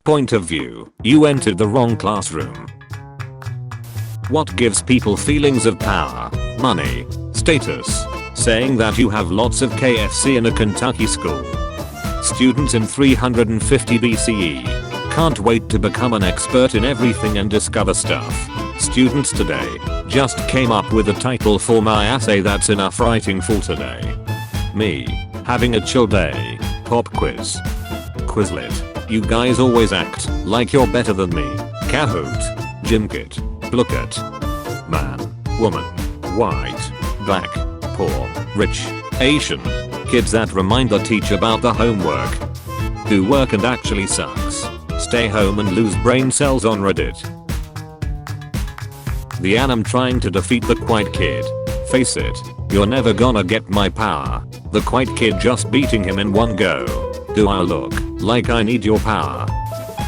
Point of view, you entered the wrong classroom. What gives people feelings of power, money, status? Saying that you have lots of KFC in a Kentucky school. Students in 350 BCE. Can't wait to become an expert in everything and discover stuff. Students today just came up with a title for my essay that's enough writing for today. Me. Having a chill day. Pop quiz. Quizlet. You guys always act like you're better than me. Kahoot. Gymkit. Look at. Man. Woman. White. Black. Poor. Rich. Asian. Kids that remind the teacher about the homework. Do work and actually sucks. Stay home and lose brain cells on Reddit. The anim trying to defeat the quiet kid. Face it, you're never gonna get my power. The quiet kid just beating him in one go. Do I look like I need your power?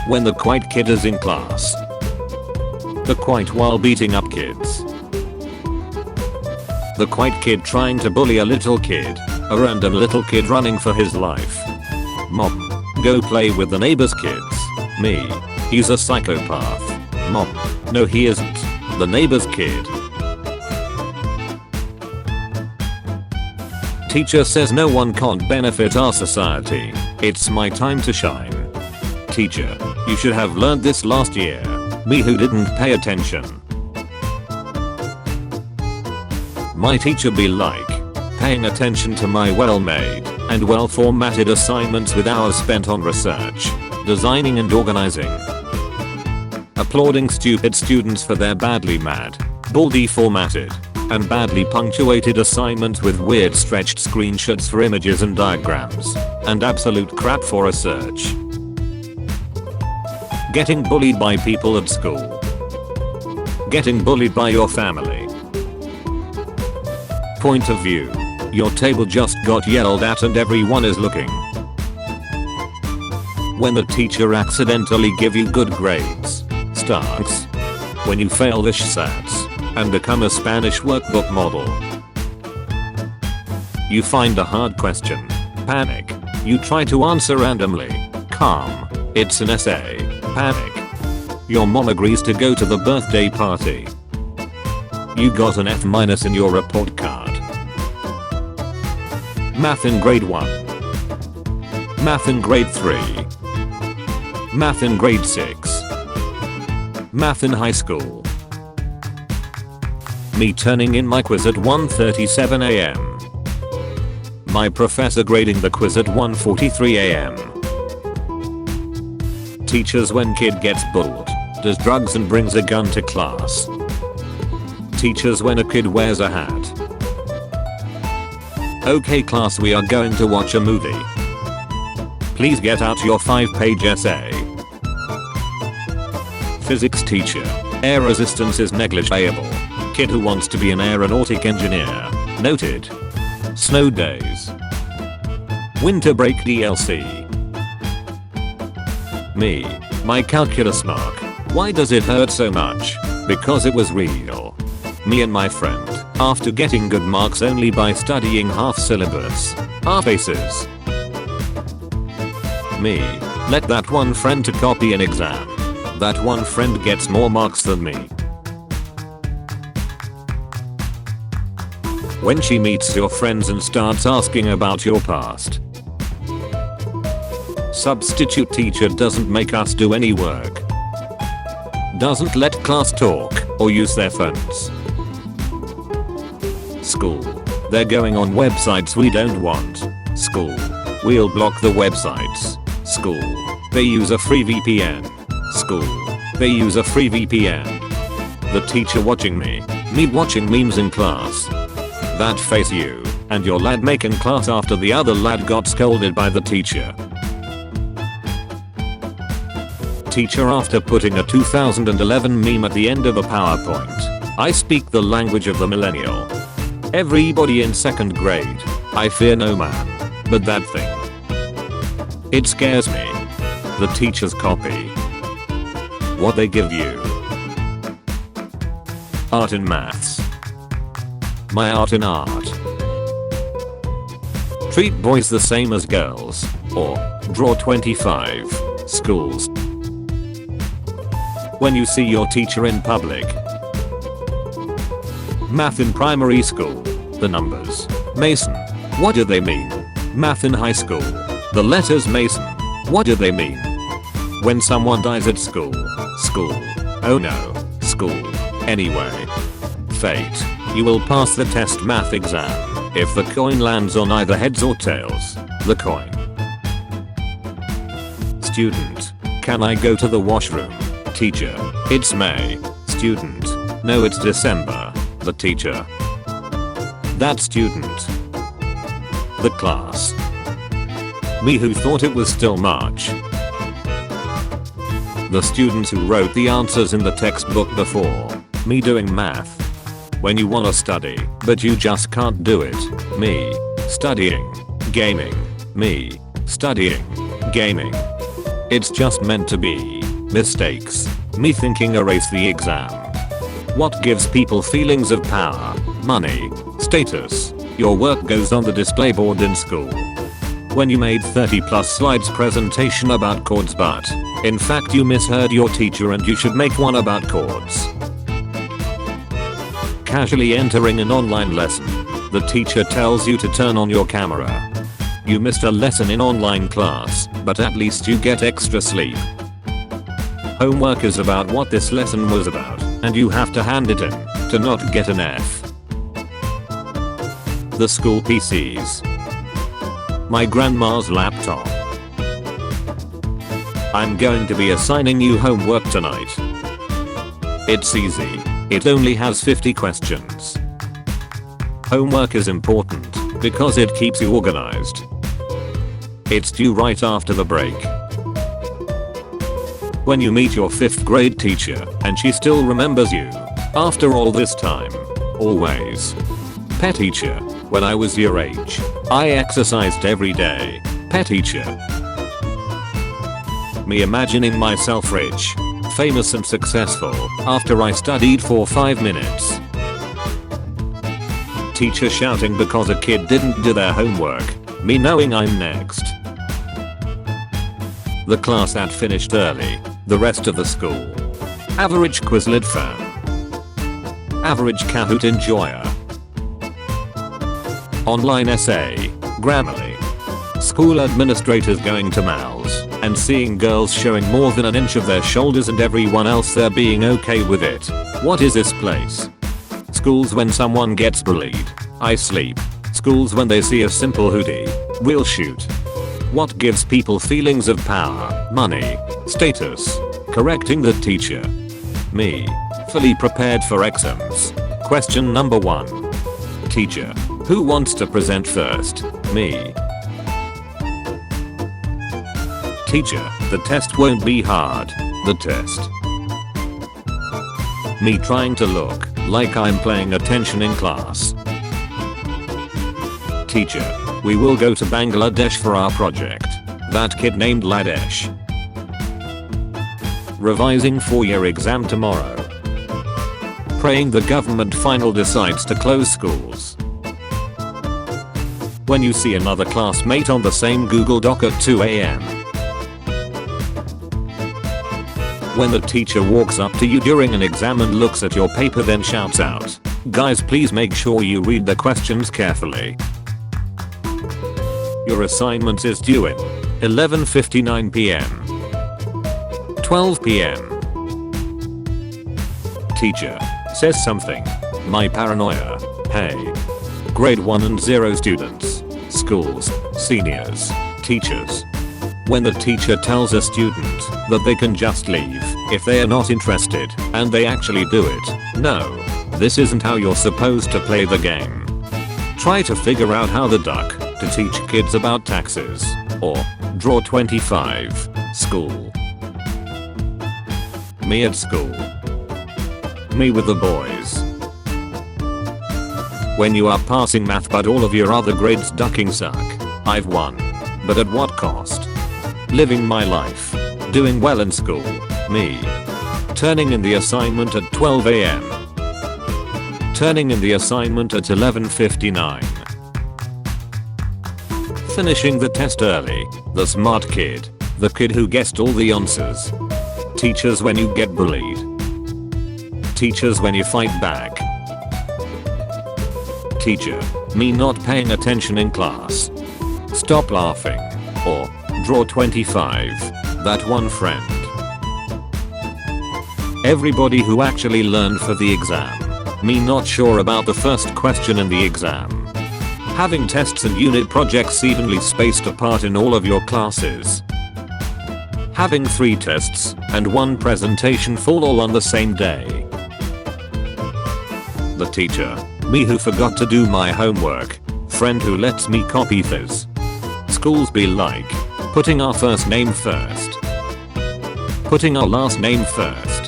When the quiet kid is in class. The quiet while beating up kids. The quiet kid trying to bully a little kid. A random little kid running for his life. Mom. Go play with the neighbor's kids. Me. He's a psychopath. Mom. No he isn't. The neighbor's kid. Teacher says no one can't benefit our society. It's my time to shine. Teacher, you should have learned this last year. Me who didn't pay attention. My teacher be like, paying attention to my well-made and well-formatted assignments with hours spent on research, designing and organizing. Applauding stupid students for their badly mad, baldy formatted, and badly punctuated assignments with weird stretched screenshots for images and diagrams, and absolute crap for research. Getting bullied by people at school. Getting bullied by your family. Point of view. Your table just got yelled at and everyone is looking. When the teacher accidentally give you good grades. Starks. When you fail the SATs and become a Spanish workbook model. You find a hard question. Panic. You try to answer randomly. Calm. It's an essay. Panic. Your mom agrees to go to the birthday party. You got an F- in your report card. Math in grade 1. Math in grade 3. Math in grade 6. Math in high school. Me turning in my quiz at 1:37 AM. My professor grading the quiz at 1:43 AM. Teachers when kid gets bullied, does drugs and brings a gun to class. Teachers when a kid wears a hat. Okay class, we are going to watch a movie. Please get out your 5-page essay. Physics teacher. Air resistance is negligible. Kid who wants to be an aeronautic engineer. Noted. Snow days. Winter break DLC. Me. My calculus mark. Why does it hurt so much? Because it was real. Me and my friend. After getting good marks only by studying half syllabus. Half aces. Me. Let that one friend to copy an exam. That one friend gets more marks than me. When she meets your friends and starts asking about your past. Substitute teacher doesn't make us do any work. Doesn't let class talk or use their phones. School. They're going on websites we don't want. School. We'll block the websites. School. They use a free VPN. School. They use a free VPN. The teacher watching me. Me watching memes in class. That face you and your lad making class after the other lad got scolded by the teacher. Teacher after putting a 2011 meme at the end of a PowerPoint. I speak the language of the millennial. Everybody in 2nd grade. I fear no man. But that thing. It scares me. The teacher's copy. What they give you. Art in maths. My art in art. Treat boys the same as girls. Or draw 25. Schools. When you see your teacher in public. Math in primary school. The numbers. Mason. What do they mean? Math in high school. The letters Mason. What do they mean? When someone dies at school. School. Oh no. School. Anyway. Fate. You will pass the test math exam if the coin lands on either heads or tails. The coin. Student. Can I go to the washroom? Teacher. It's May. Student. No, it's December. The teacher. That student. The class. Me who thought it was still March. The students who wrote the answers in the textbook before. Me doing math. When you wanna study, but you just can't do it. Me. Studying. Gaming. Me. Studying. Gaming. It's just meant to be. Mistakes. Me thinking erase the exam. What gives people feelings of power, money, status? Your work goes on the display board in school. When you made 30+ slides presentation about chords but, in fact you misheard your teacher and you should make one about chords. Casually entering an online lesson. The teacher tells you to turn on your camera. You missed a lesson in online class, but at least you get extra sleep. Homework is about what this lesson was about, and you have to hand it in to not get an F. The school PCs. My grandma's laptop. I'm going to be assigning you homework tonight. It's easy. It only has 50 questions. Homework is important because it keeps you organized. It's due right after the break. When you meet your 5th grade teacher and she still remembers you after all this time. Always. Pet teacher. When I was your age, I exercised every day. Pet teacher. Me imagining myself rich, famous and successful after I studied for 5 minutes. Teacher shouting because a kid didn't do their homework. Me knowing I'm next. The class that finished early. The rest of the school. Average Quizlet fan. Average Kahoot enjoyer. Online essay. Grammarly. School administrators going to malls and seeing girls showing more than an inch of their shoulders and everyone else there being okay with it. What is this place? Schools when someone gets bullied. I sleep. Schools when they see a simple hoodie. We'll shoot. What gives people feelings of power, money, status? Correcting the teacher. Me. Fully prepared for exams. Question number 1. Teacher. Who wants to present first? Me. Teacher. The test won't be hard. The test. Me trying to look like I'm paying attention in class. Teacher. We will go to Bangladesh for our project. That kid named Ladesh. Revising for your exam tomorrow. Praying the government final decides to close schools. When you see another classmate on the same Google Doc at 2 AM. When the teacher walks up to you during an exam and looks at your paper then shouts out, "Guys, please make sure you read the questions carefully. Your assignment is due in 11:59 PM. 12 PM. Teacher says something. My paranoia. Hey. Grade 1 and 0 students. Schools. Seniors. Teachers. When the teacher tells a student that they can just leave if they are not interested and they actually do it. No. This isn't how you're supposed to play the game. Try to figure out how the duck to teach kids about taxes. Or draw 25. School. Me at school. Me with the boys. When you are passing math but all of your other grades ducking suck. I've won. But at what cost? Living my life. Doing well in school. Me. Turning in the assignment at 12 AM. Turning in the assignment at 11:59. Finishing the test early. The smart kid. The kid who guessed all the answers. Teachers when you get bullied. Teachers when you fight back. Teacher, me not paying attention in class. Stop laughing. Or, draw 25, that one friend. Everybody who actually learned for the exam. Me not sure about the first question in the exam. Having tests and unit projects evenly spaced apart in all of your classes. Having 3 tests and 1 presentation fall all on the same day. The teacher, me who forgot to do my homework. Friend who lets me copy this. Schools be like, putting our first name first. Putting our last name first.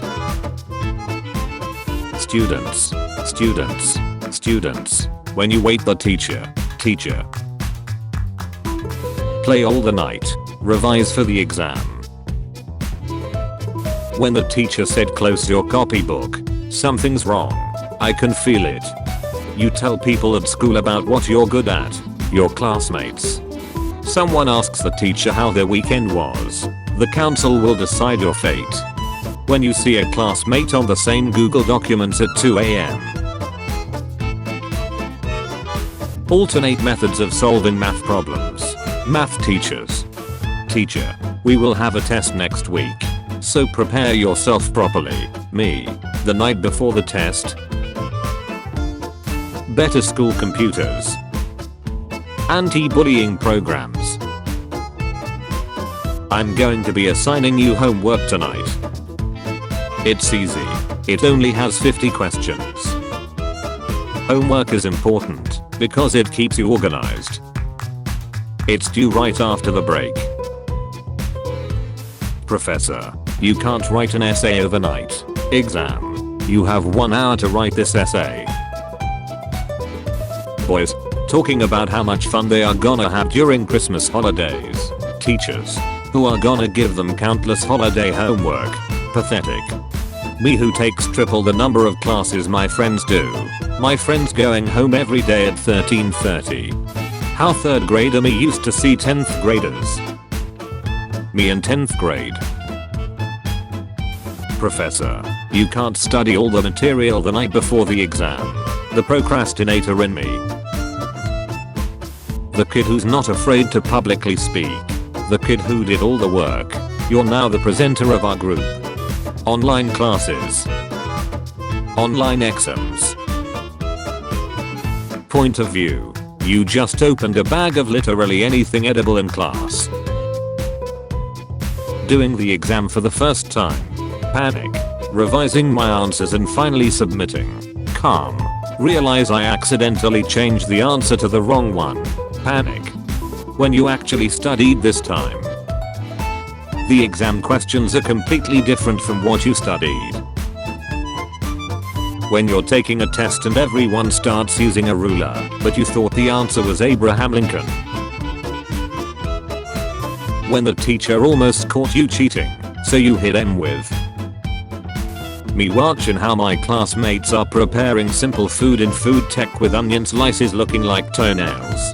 Students, students, students, when you wait the teacher, teacher. Play all the night, revise for the exam. When the teacher said close your copybook, something's wrong, I can feel it. You tell people at school about what you're good at, your classmates. Someone asks the teacher how their weekend was, the council will decide your fate. When you see a classmate on the same Google Documents at 2 AM. Alternate methods of solving math problems. Math teachers. Teacher, we will have a test next week, so prepare yourself properly. Me, the night before the test. Better school computers. Anti-bullying programs. I'm going to be assigning you homework tonight. It's easy. It only has 50 questions. Homework is important because it keeps you organized. It's due right after the break. Professor, you can't write an essay overnight. Exam. You have 1 hour to write this essay. Boys, talking about how much fun they are gonna have during Christmas holidays. Teachers, who are gonna give them countless holiday homework. Pathetic. Me who takes triple the number of classes my friends do. My friends going home every day at 13:30. How 3rd grader me used to see 10th graders. Me in 10th grade. Professor, you can't study all the material the night before the exam. The procrastinator in me. The kid who's not afraid to publicly speak. The kid who did all the work. You're now the presenter of our group. Online classes. Online exams. Point of view. You just opened a bag of literally anything edible in class. Doing the exam for the first time. Panic. Revising my answers and finally submitting. Calm. Realize I accidentally changed the answer to the wrong one. Panic. When you actually studied this time. The exam questions are completely different from what you studied. When you're taking a test and everyone starts using a ruler, but you thought the answer was Abraham Lincoln. When the teacher almost caught you cheating, so you hit him with. Me watching how my classmates are preparing simple food in food tech with onion slices looking like toenails.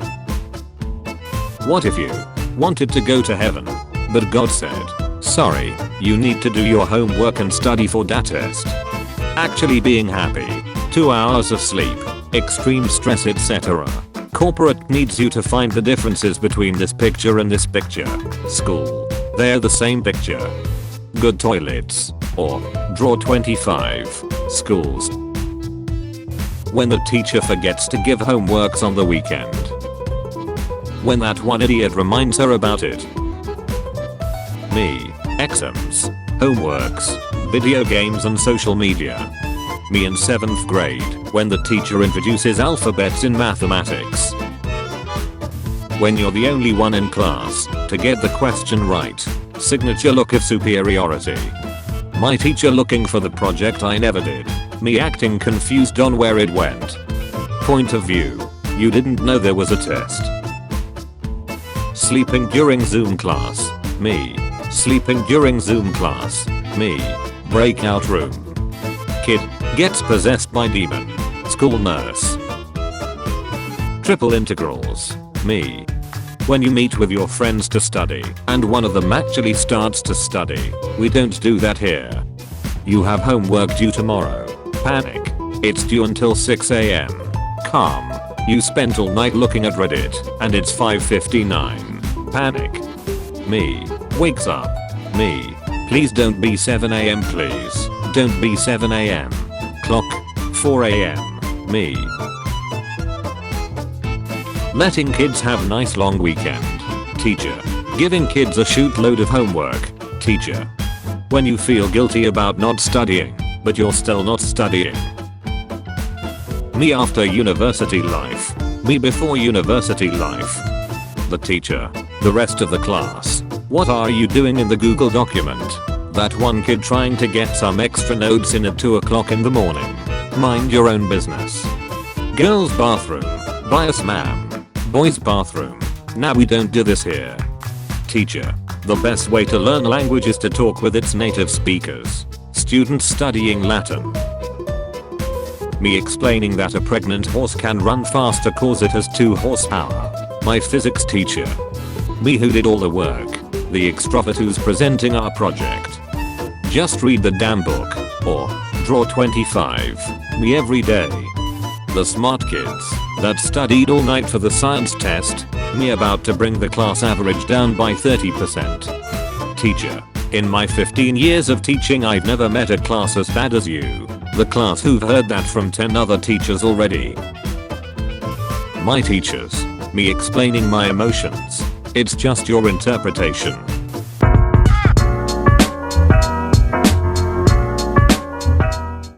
What if you wanted to go to heaven, but God said, sorry, you need to do your homework and study for that test. Actually being happy, 2 hours of sleep, extreme stress etc. Corporate needs you to find the differences between this picture and this picture. School, they're the same picture. Good toilets, or draw 25, schools. When the teacher forgets to give homeworks on the weekend. When that one idiot reminds her about it. Me, exams, homeworks, video games and social media. Me in 7th grade, when the teacher introduces alphabets in mathematics. When you're the only one in class to get the question right. Signature look of superiority. My teacher looking for the project I never did. Me acting confused on where it went. Point of view. You didn't know there was a test. Sleeping during Zoom class. Me. Sleeping during Zoom class. Me. Breakout room. Kid gets possessed by demon. School nurse. Triple integrals. Me. When you meet with your friends to study and one of them actually starts to study, we don't do that here. You have homework due tomorrow. Panic. It's due until 6 AM. Calm. You spent all night looking at Reddit and it's 5:59. Panic. Me. Wakes up. Me. Please don't be 7 AM please. Don't be 7 AM. Clock. 4 AM. Me. Letting kids have nice long weekend. Teacher. Giving kids a shoot load of homework. Teacher. When you feel guilty about not studying, but you're still not studying. Me after university life. Me before university life. The teacher. The rest of the class. What are you doing in the Google document? That one kid trying to get some extra notes in at 2 o'clock in the morning. Mind your own business. Girls' bathroom. Bias ma'am. Boys' bathroom. Nah, we don't do this here. Teacher. The best way to learn language is to talk with its native speakers. Students studying Latin. Me explaining that a pregnant horse can run faster cause it has 2 horsepower. My physics teacher. Me who did all the work. The extrovert who's presenting our project. Just read the damn book. Or draw 25. Me every day. The smart kids that studied all night for the science test. Me about to bring the class average down by 30%. Teacher. In my 15 years of teaching I've never met a class as bad as you. The class who've heard that from 10 other teachers already. My teachers. Me explaining my emotions. It's just your interpretation.